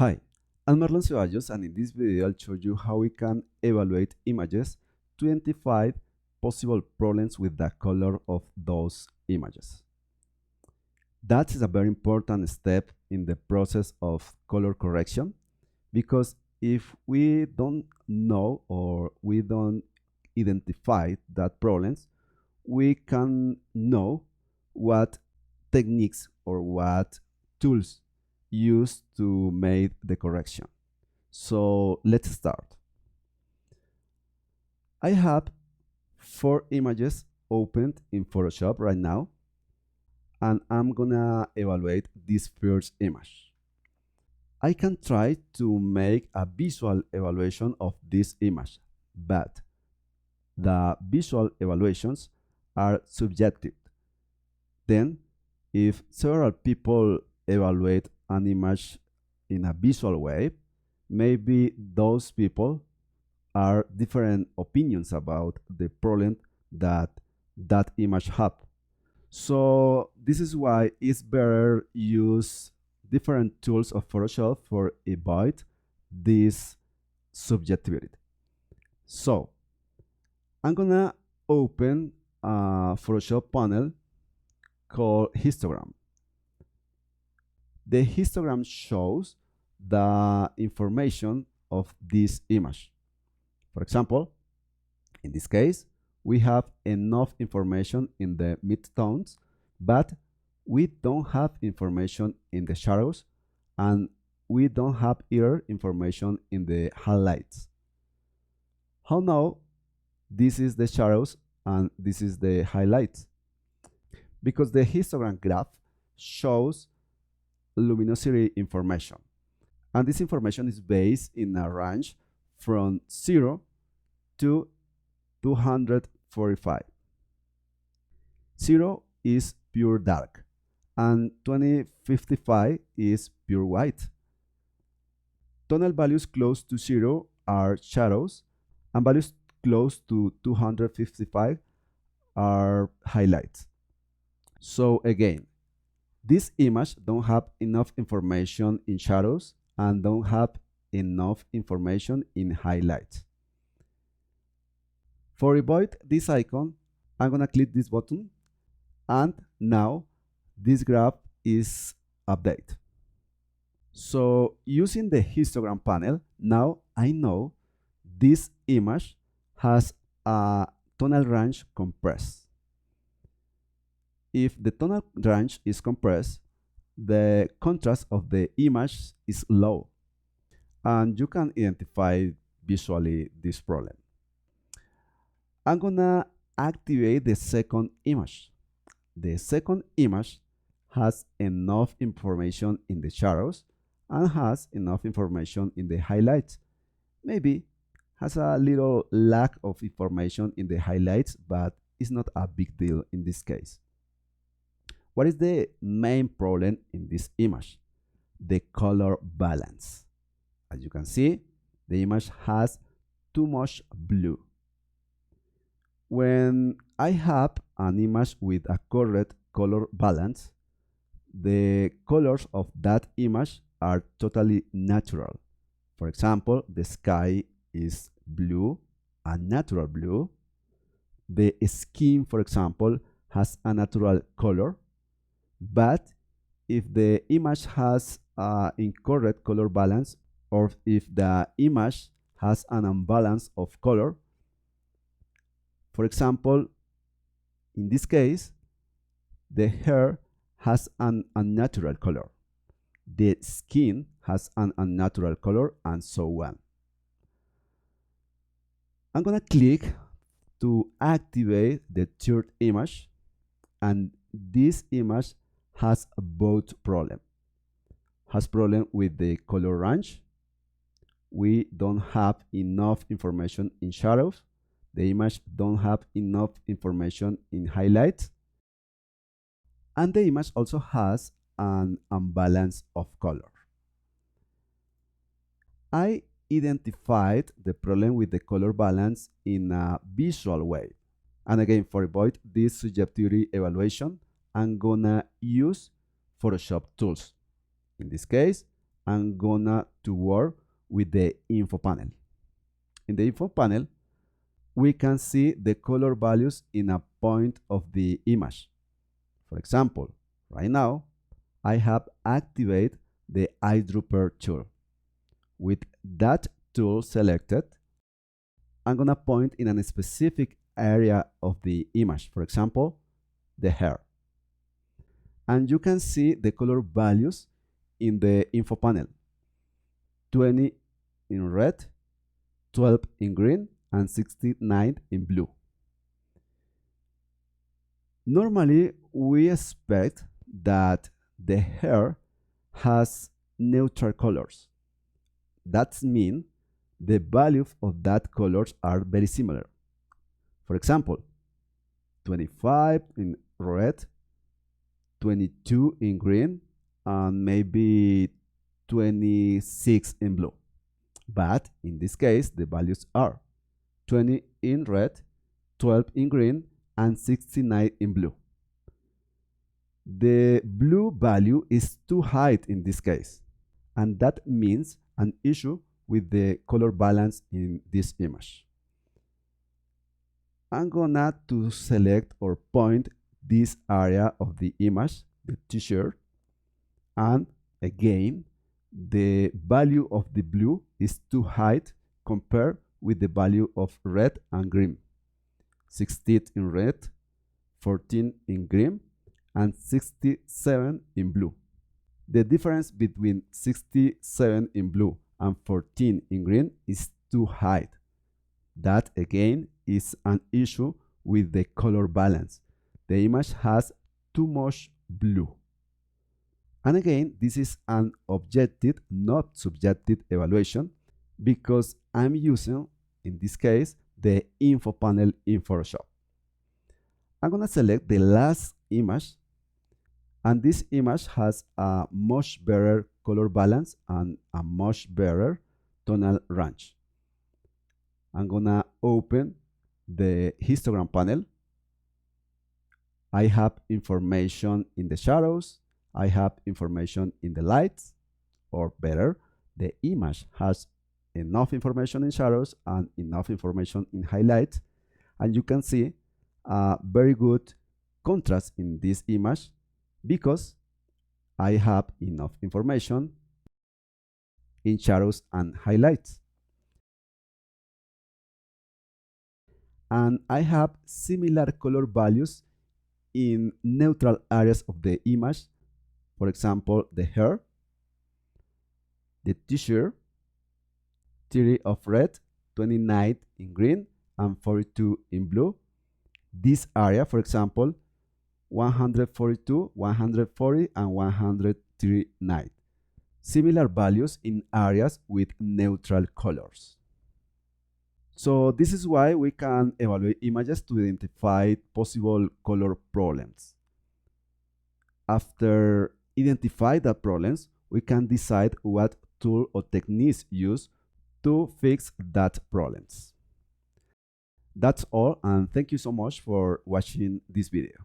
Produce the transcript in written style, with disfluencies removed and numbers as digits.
Hi, I'm Marlon Ceballos, and in this video I'll show you how we can evaluate images to identify possible problems with the color of those images. That is a very important step in the process of color correction, because if we don't know or we don't identify that problems, we can know what techniques or what tools used to make the correction. So let's start. I have 4 images opened in Photoshop right now, and I'm gonna evaluate this first image. I can try to make a visual evaluation of this image, but the visual evaluations are subjective. Then, if several people evaluate an image in a visual way, maybe those people are different opinions about the problem that that image have. So this is why it's better use different tools of Photoshop for avoid this subjectivity. So I'm gonna open a Photoshop panel called Histogram. The histogram shows the information of this image. For example, in this case, we have enough information in the midtones, but we don't have information in the shadows, and we don't have either information in the highlights. How now this is the shadows and this is the highlights? Because the histogram graph shows luminosity information, and this information is based in a range from 0 to 245. 0 is pure dark, and 2055 is pure white. Tonal values close to 0 are shadows, and values close to 255 are highlights. So again, this image don't have enough information in shadows and don't have enough information in highlights. For avoid this icon, I'm gonna click this button, and now this graph is updated. So using the histogram panel, now I know this image has a tonal range compressed. If the tonal range is compressed, the contrast of the image is low, and you can identify visually this problem. I'm gonna activate the second image. The second image has enough information in the shadows and has enough information in the highlights. Maybe has a little lack of information in the highlights, but it's not a big deal in this case. What is the main problem in this image? The color balance. As you can see, the image has too much blue. When I have an image with a correct color balance, the colors of that image are totally natural. For example, the sky is blue, a natural blue. The skin, for example, has a natural color. But if the image has an incorrect color balance, or if the image has an imbalance of color, for example, in this case, the hair has an unnatural color, the skin has an unnatural color, and so on. I'm gonna click to activate the third image, and this image has both problem. Has problem with the color range. We don't have enough information in shadows. The image don't have enough information in highlights. And the image also has an imbalance of color. I identified the problem with the color balance in a visual way. And again, for avoid this subjectivity evaluation, I'm gonna use Photoshop tools. In this case, I'm gonna to work with the info panel. In the info panel, we can see the color values in a point of the image. For example, right now, I have activated the eyedropper tool. With that tool selected, I'm gonna point in a specific area of the image, for example, the hair. And you can see the color values in the info panel. 20 in red, 12 in green, and 69 in blue. Normally, we expect that the hair has neutral colors. That means the values of that colors are very similar. For example, 25 in red, 22 in green, and maybe 26 in blue. But in this case, the values are 20 in red, 12 in green, and 69 in blue. The blue value is too high in this case, and that means an issue with the color balance in this image. I'm gonna to select or point this area of the image, the t-shirt, and again, the value of the blue is too high compared with the value of red and green. 16 in red, 14 in green, and 67 in blue. The difference between 67 in blue and 14 in green is too high. That again is an issue with the color balance. The image has too much blue. And again, this is an objective, not subjective evaluation, because I'm using, in this case, the info panel in Photoshop. I'm gonna select the last image, and this image has a much better color balance and a much better tonal range. I'm gonna open the histogram panel. I have information in the shadows. I have information in the lights, or better, the image has enough information in shadows and enough information in highlights. And you can see a very good contrast in this image because I have enough information in shadows and highlights. And I have similar color values in neutral areas of the image. For example, the hair, the t-shirt, 30 of red, 29 in green, and 42 in blue. This area, for example, 142, 140, and 139. Similar values in areas with neutral colors. So this is why we can evaluate images to identify possible color problems. After identify the problems, we can decide what tool or techniques use to fix that problems. That's all, and thank you so much for watching this video.